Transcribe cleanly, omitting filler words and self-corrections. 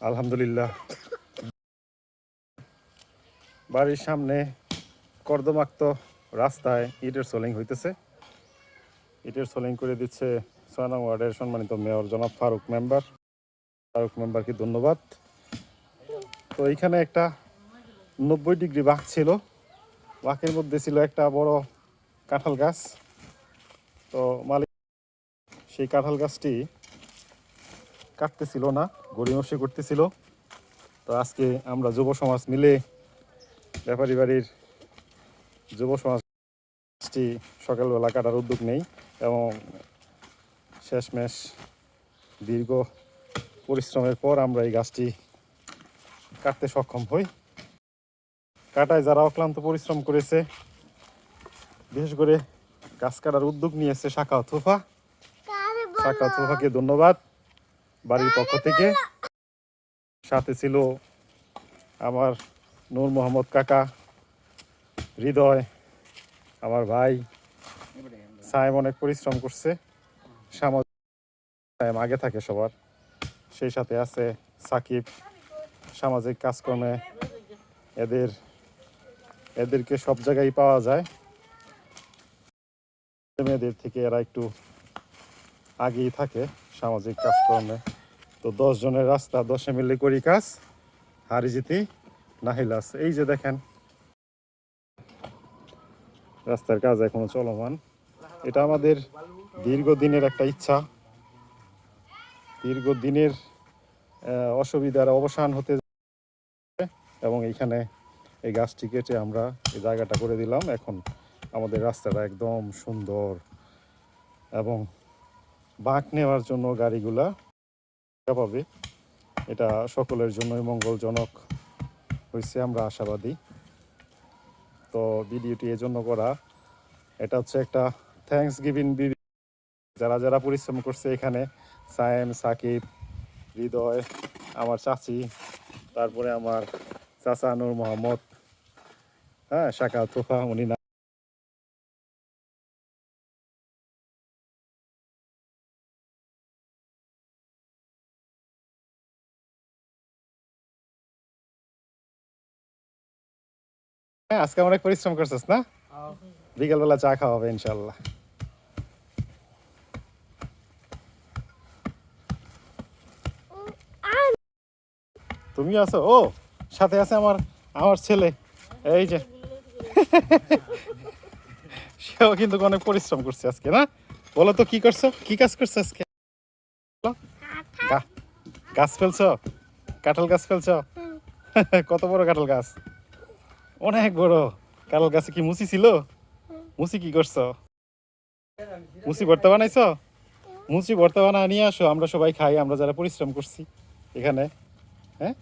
আলহামদুলিল্লাহ বাড়ির সামনে কর্দমাক্ত রাস্তায় ইটের সোলিং হইতেছে। ইটের সোলিং করে দিচ্ছে ৬ নং ওয়ার্ডের সম্মানিত মেয়র জনাব ফারুক মেম্বারকে ধন্যবাদ। তো এইখানে একটা 90 ডিগ্রি বাঁক ছিল, বাঁকের মধ্যে ছিল একটা বড় কাঁঠাল গাছ। তো মালিক সেই কাঁঠাল গাছটি কাটতেছিল না, গড়িমসি করতেছিল। তো আজকে আমরা যুব সমাজ মিলে ব্যাপারী বাড়ির যুব সমাজটি সকালবেলা কাটার উদ্যোগ নেই এবং শেষমেশ দীর্ঘ পরিশ্রমের পর আমরা এই গাছটি কাটতে সক্ষম হই। কাটায় যারা অক্লান্ত পরিশ্রম করেছে, বিশেষ করে গাছ কাটার উদ্যোগ নিয়েছে সাখাওয়াত ফুফাকে ধন্যবাদ বাড়ির পক্ষ থেকে। সাথে ছিল আমার নূর মোহাম্মদ কাকা, হৃদয়, আমার ভাই সায়েম অনেক পরিশ্রম করছে। সায়েম আগে থাকে সবার, সেই সাথে আছে সাকিব, সামাজিক কাজকর্মে এদেরকে সব জায়গায় পাওয়া যায়। মেয়েদের থেকে এরা একটু আগেই থাকে সামাজিক কাজকর্মে। তো 10 জনের রাস্তা 10 মিলে করি কাজ, হারি জিতি নাহিলাস। এই যে দেখেন রাস্তার কাজ এখনো চলমান। এটা আমাদের দীর্ঘদিনের একটা ইচ্ছা, দীর্ঘদিনের অসুবিধার অবসান হতে, এবং এইখানে এই গাছটি কেটে আমরা এই জায়গাটা করে দিলাম। এখন আমাদের রাস্তাটা একদম সুন্দর এবং বাঁক নেওয়ার জন্য গাড়িগুলা পাবে। এটা সকলের জন্যই মঙ্গলজনক হয়েছে, আমরা আশাবাদী। তো ভিডিওটি এজন্য করা, এটা হচ্ছে একটা থ্যাঙ্কস গিভিং ভিডিও। যারা যারা পরিশ্রম করছে এখানে, সায়েম, সাকিব, হৃদয়, আমার চাচি, তারপরে আমার চাচা নূর মোহাম্মদ, সাখাওয়াত ফুফা, উনি না আজকে অনেক পরিশ্রম করছিস না? বিকেলবেলা চা খাওয়া হবে ইনশাল্লাহ। তুমি আছো? ও সাথে আছে আমার আমার ছেলে, এই যে সেও কিন্তু অনেক পরিশ্রম করছে আজকে। না বলো তো কি করছো, কি কাজ করছো আজকে? গাছ ফেলছো, কাঁঠাল গাছ ফেলছো? কত বড় কাঁঠাল গাছ, অনেক বড় কাঁঠাল গাছে। কি মুচি ছিল? মুচি কি করছো? মুচি ভর্তা বানাইছো? মুচি ভর্তা বানা নিয়ে আসো, আমরা সবাই খাই, আমরা যারা পরিশ্রম করছি এখানে। হ্যাঁ